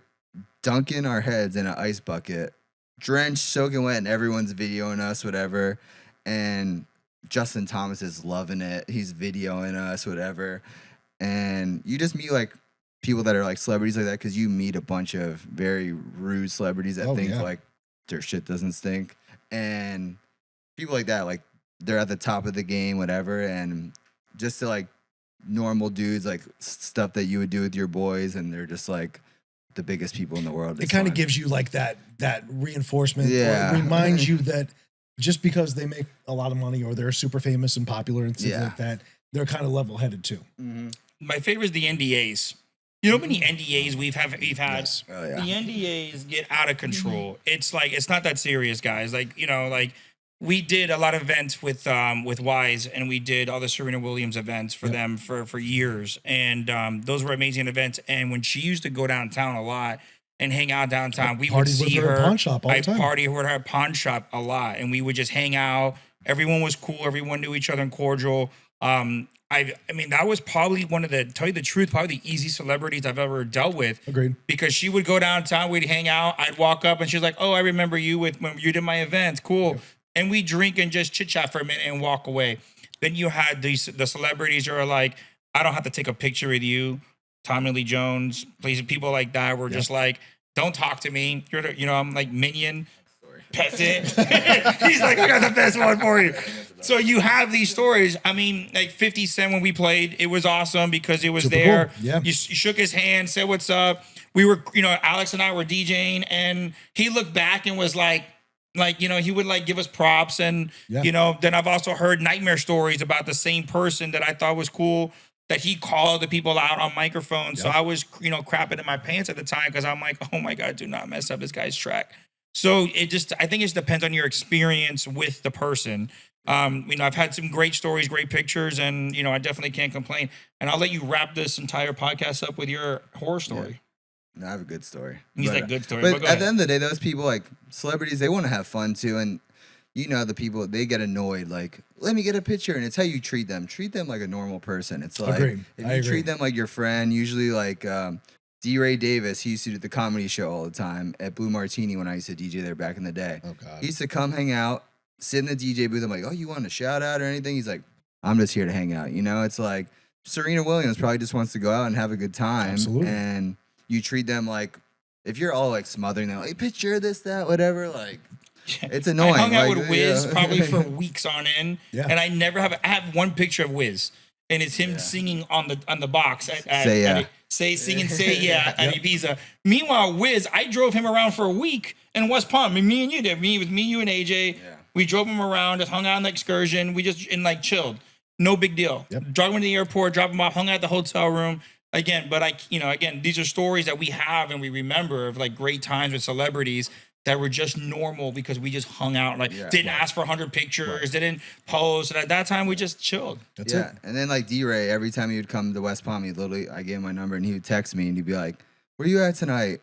dunking our heads in an ice bucket, drenched, soaking wet, and everyone's videoing us, whatever. And Justin Thomas is loving it. He's videoing us, whatever. And you just meet like people that are like celebrities like that because you meet a bunch of very rude celebrities that think like their shit doesn't stink. And people like that, like they're at the top of the game, whatever. And just to like normal dudes, like stuff that you would do with your boys, and they're just like the biggest people in the world. It kind of gives you like that reinforcement. Yeah. Or it reminds you that just because they make a lot of money or they're super famous and popular and things like that, they're kind of level headed too. Mm-hmm. My favorite is the NDAs. You know how many NDAs we've had? Yes. Oh, yeah. The NDAs get out of control. It's like, it's not that serious, guys. Like, you know, like we did a lot of events with Wise, and we did all the Serena Williams events for them for years. And those were amazing events. And when she used to go downtown a lot and hang out downtown, we would see her at pawn shop all the time. I party with her at pawn shop a lot, and we would just hang out. Everyone was cool. Everyone knew each other and cordial. I mean, that was probably one of the, tell you the truth, probably the easy celebrities I've ever dealt with. Agreed. Because she would go downtown, we'd hang out, I'd walk up, and she's like, "Oh, I remember you when you did my events. Cool." Yeah. And we drink and just chit chat for a minute and walk away. Then you had the celebrities who are like, "I don't have to take a picture with you." Tommy Lee Jones, people like that were just like, "Don't talk to me." I'm like Minion. Peasant. He's like, "I got the best one for you." So you have these stories. I mean, like 50 Cent when we played, it was awesome because it was super there. Cool. Yeah. You shook his hand, said what's up. We were, Alex and I were DJing, and he looked back and was like, he would like give us props. And, then I've also heard nightmare stories about the same person that I thought was cool, that he called the people out on microphones. Yep. So I was, crapping in my pants at the time because I'm like, "Oh my God, do not mess up this guy's track." So I think it just depends on your experience with the person. I've had some great stories, great pictures, and, I definitely can't complain. And I'll let you wrap this entire podcast up with your horror story. Yeah. I have a good story. He's like, good story. But at the end of the day, those people, like celebrities, they want to have fun too. And the people, they get annoyed, like, "Let me get a picture." And it's how you treat them. Treat them like a normal person. It's like, if you treat them like your friend, usually like, D. Ray Davis, he used to do the comedy show all the time at Blue Martini when I used to DJ there back in the day. Oh, God. He used to come hang out, sit in the DJ booth. I'm like, "Oh, you want a shout out or anything?" He's like, "I'm just here to hang out." It's like Serena Williams probably just wants to go out and have a good time. Absolutely. And you treat them like, if you're all like smothering them, like, "Picture this, that, whatever," like, it's annoying. I hung out with Wiz probably for weeks on end. Yeah. And I have one picture of Wiz, and it's him singing on the box at Say at Ibiza. Meanwhile, Wiz, I drove him around for a week in West Palm. Me and you did. Me, you, and AJ. Yeah. We drove him around, just hung out on the excursion. We just chilled. No big deal. Yep. Drove him to the airport, dropped him off, hung out at the hotel room. Again, but these are stories that we have and we remember of like great times with celebrities that were just normal because we just hung out, didn't ask for 100 pictures, didn't post. And at that time, we just chilled. That's it. And then like D-Ray, every time he would come to West Palm, I gave him my number and he would text me and he'd be like, "Where you at tonight?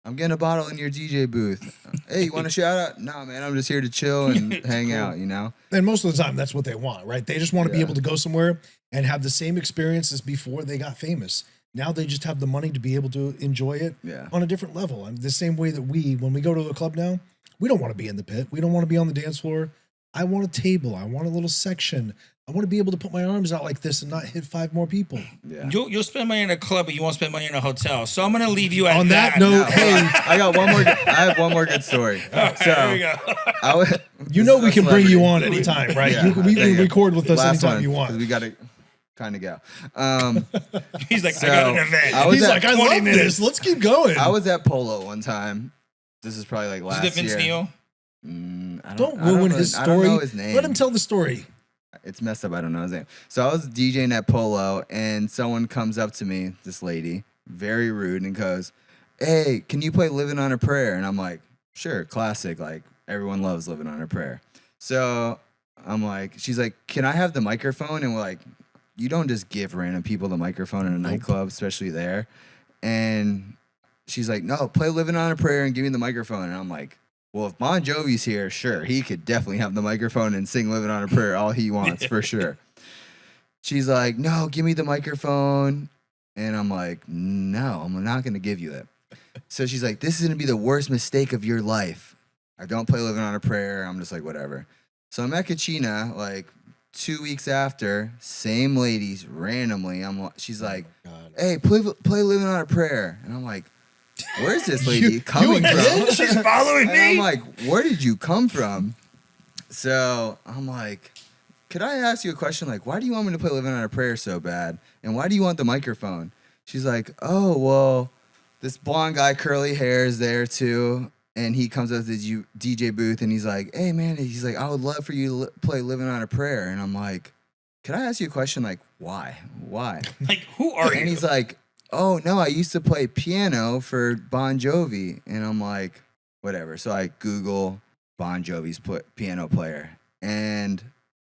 I'm getting a bottle in your DJ booth. Hey, you want a shout out?" "No, man, I'm just here to chill and hang out, And most of the time, that's what they want, right? They just want to be able to go somewhere and have the same experience as before they got famous. Now they just have the money to be able to enjoy it on a different level. And the same way that when we go to a club now, we don't want to be in the pit. We don't want to be on the dance floor. I want a table. I want a little section. I want to be able to put my arms out like this and not hit 5 more people. Yeah. You'll spend money in a club, but you won't spend money in a hotel. So I'm going to leave you at on that note. Hey, I have one more good story. There we go. We can bring you on anytime, right? Yeah, you can record with us anytime you want. We got to kind of go. He's like, "I got an event." He's like, "I love this. Let's keep going." I was at Polo one time. This is probably like last year. Is it Vince Neil? Don't ruin his story. I don't know his name. Let him tell the story. It's messed up. I don't know his name. So I was DJing at Polo, and someone comes up to me, this lady, very rude, and goes, "Hey, can you play Living on a Prayer?" And I'm like, "Sure, classic, like everyone loves living on a prayer. So I'm like, she's like, can I have the microphone? And we're like, you don't just give random people the microphone in a nightclub, especially there. And she's like, no, play Living on a Prayer and give me the microphone. And I'm like, well, if Bon Jovi's here, sure, he could definitely have the microphone and sing Living on a Prayer all he wants, for sure. She's like, no, give me the microphone. And I'm like, no, I'm not going to give you it. So she's like, this is going to be the worst mistake of your life. I don't play Living on a Prayer. I'm just like, whatever. So I'm at Kachina, like 2 weeks after, same ladies, randomly. She's like, hey, play Living on a Prayer. And I'm like, where's this lady coming from? She's following me. I'm like, where did you come from? So I'm like, could I ask you a question? Like, why do you want me to play Living on a Prayer so bad? And why do you want the microphone? She's like, oh, well, this blonde guy, curly hair, is there too. And he comes up to the DJ booth and he's like, hey, man, he's like, I would love for you to play Living on a Prayer. And I'm like, could I ask you a question? Like, why? Why? Like, who are you? And he's like, oh, no, I used to play piano for Bon Jovi. And I'm like, whatever. So I Google Bon Jovi's piano player. And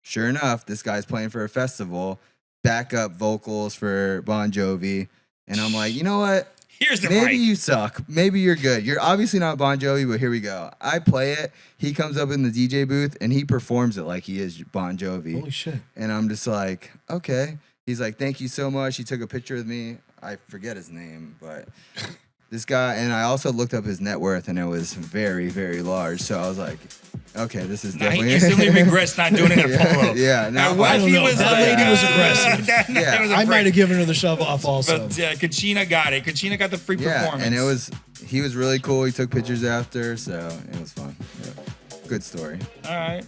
sure enough, this guy's playing for a festival, backup vocals for Bon Jovi. And I'm like, you know what? Here's the Maybe mic. you suck. Maybe you're good. You're obviously not Bon Jovi, but here we go. I play it. He comes up in the DJ booth and he performs it like he is Bon Jovi. Holy shit. And I'm just like, okay. He's like, thank you so much. He took a picture with me. I forget his name, but this guy, and I also looked up his net worth and it was very, very large. So I was like, okay, this is Now he definitely. instantly regrets not doing it at Polo. Yeah, no, Now, what I if don't he know. was That like, lady was aggressive. that Yeah. lady was I a might freak. have given her the shove off also. But yeah, Kachina got it. Kachina got the free Yeah, performance. and he was really cool. He took pictures after, so it was fun. Yeah. Good story. All right.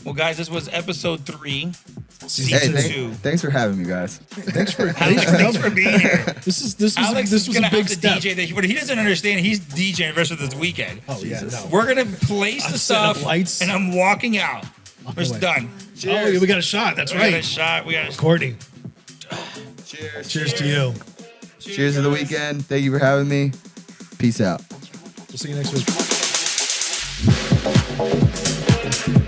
Well, guys, this was episode 3, Hey, season 2. thanks for having me, guys. Thanks for Thanks for being here. this Alex was is a gonna big have to step. DJ. What he doesn't understand, he's DJing the rest of this weekend. Oh yeah, no. We're gonna place the setting up stuff, lights. and I'm walking out. It's away. done. Oh, yeah, we got a shot. That's We got a right. shot. We got a Courtney, Cheers. cheers to you. Cheers to the weekend. Thank you for having me. Peace out. We'll see you next week. One.